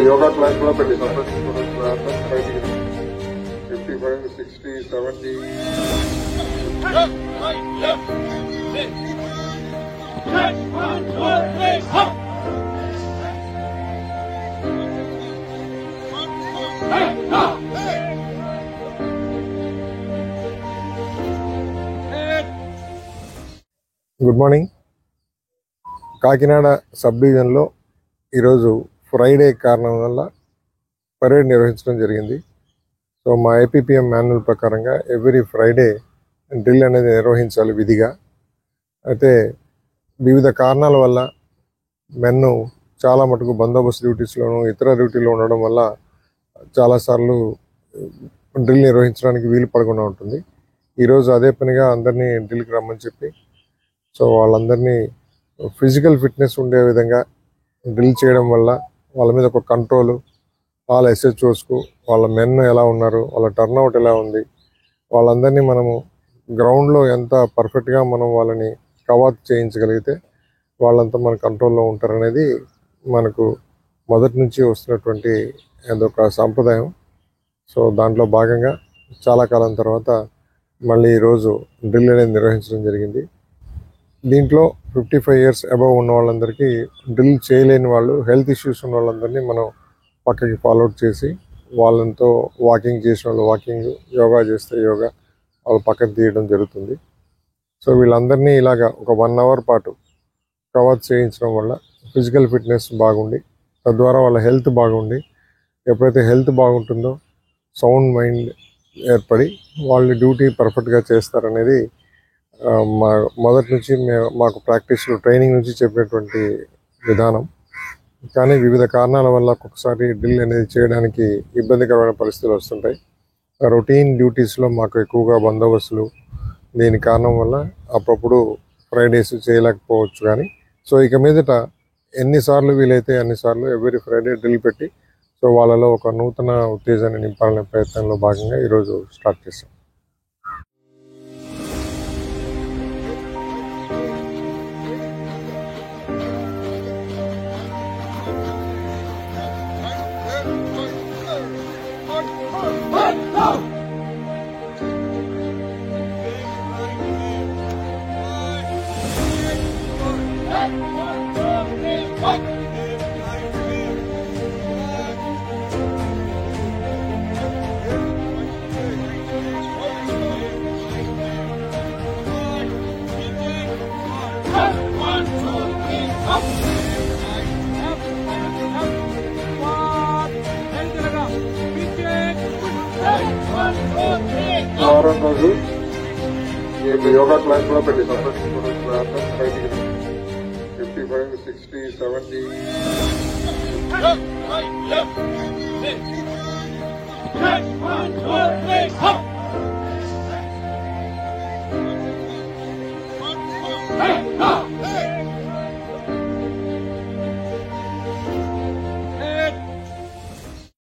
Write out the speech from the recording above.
Yoga class కూడా పెట్టి బయటికి 55, 60, 70. Good morning. కాకినాడ సబ్ డివిజన్లో ఈరోజు ఫ్రైడే కారణం వల్ల పరేడ్ నిర్వహించడం జరిగింది. సో మా ఏపీపీఎం మాన్యువల్ ప్రకారంగా ఎవ్రీ ఫ్రైడే డ్రిల్ అనేది నిర్వహించాలి విధిగా. అయితే వివిధ కారణాల వల్ల మెన్ను చాలా మటుకు బందోబస్తు డ్యూటీస్లోనూ ఇతర డ్యూటీలో ఉండడం వల్ల చాలాసార్లు డ్రిల్ నిర్వహించడానికి వీలు పడకుండా ఉంటుంది. ఈరోజు అదే పనిగా అందరినీ డ్రిల్కి రమ్మని చెప్పి సో వాళ్ళందరినీ ఫిజికల్ ఫిట్నెస్ ఉండే విధంగా డ్రిల్ చేయడం వల్ల వాళ్ళ మీద ఒక కంట్రోలు, వాళ్ళ ఎస్హెచ్ఓస్కు వాళ్ళ మెన్ ఎలా ఉన్నారు, వాళ్ళ టర్న్అవుట్ ఎలా ఉంది, వాళ్ళందరినీ మనము గ్రౌండ్లో ఎంత పర్ఫెక్ట్గా మనం వాళ్ళని కవర్ చేయించగలిగితే వాళ్ళంతా మన కంట్రోల్లో ఉంటారనేది మనకు మొదటి నుంచి వస్తున్నటువంటి అదొక సాంప్రదాయం. సో దాంట్లో భాగంగా చాలా కాలం తర్వాత మళ్ళీ ఈరోజు డ్రిల్ అనేది నిర్వహించడం జరిగింది. దీంట్లో 55 years అబవ్ ఉన్న వాళ్ళందరికీ డ్రిల్ చేయలేని వాళ్ళు, హెల్త్ ఇష్యూస్ ఉన్న వాళ్ళందరినీ మనం పక్కకి ఫాలోఅవుట్ చేసి వాళ్ళతో వాకింగ్ చేసిన వాళ్ళు వాకింగ్, యోగా చేస్తే యోగా వాళ్ళు పక్కకు తీయడం జరుగుతుంది. సో వీళ్ళందరినీ ఇలాగా ఒక 1 hour పాటు కవర్ చేయించడం వల్ల ఫిజికల్ ఫిట్నెస్ బాగుండి తద్వారా వాళ్ళ హెల్త్ బాగుండి ఎప్పుడైతే హెల్త్ బాగుంటుందో సౌండ్ మైండ్ ఏర్పడి వాళ్ళు డ్యూటీ పర్ఫెక్ట్గా చేస్తారనేది మా మొదటి నుంచి మాకు ప్రాక్టీస్లో ట్రైనింగ్ నుంచి చెప్పినటువంటి విధానం. కానీ వివిధ కారణాల వల్ల ఒక్కొక్కసారి డ్రిల్ అనేది చేయడానికి ఇబ్బందికరమైన పరిస్థితులు వస్తుంటాయి. రొటీన్ డ్యూటీస్లో మాకు ఎక్కువగా బందోబస్తులు దీని కారణం వల్ల అప్పుడప్పుడు ఫ్రైడేస్ చేయలేకపోవచ్చు. కానీ సో ఇక మీదట ఎన్నిసార్లు వీలైతే అన్నిసార్లు ఎవ్రీ ఫ్రైడే డ్రిల్ పెట్టి సో వాళ్ళలో ఒక నూతన ఉత్తేజాన్ని నింపాలనే ప్రయత్నంలో భాగంగా ఈరోజు స్టార్ట్ చేశాం. వారం రోజు యోగా క్లాస్ కూడా పెట్టి బయటికి 55, 60, 70. Hey!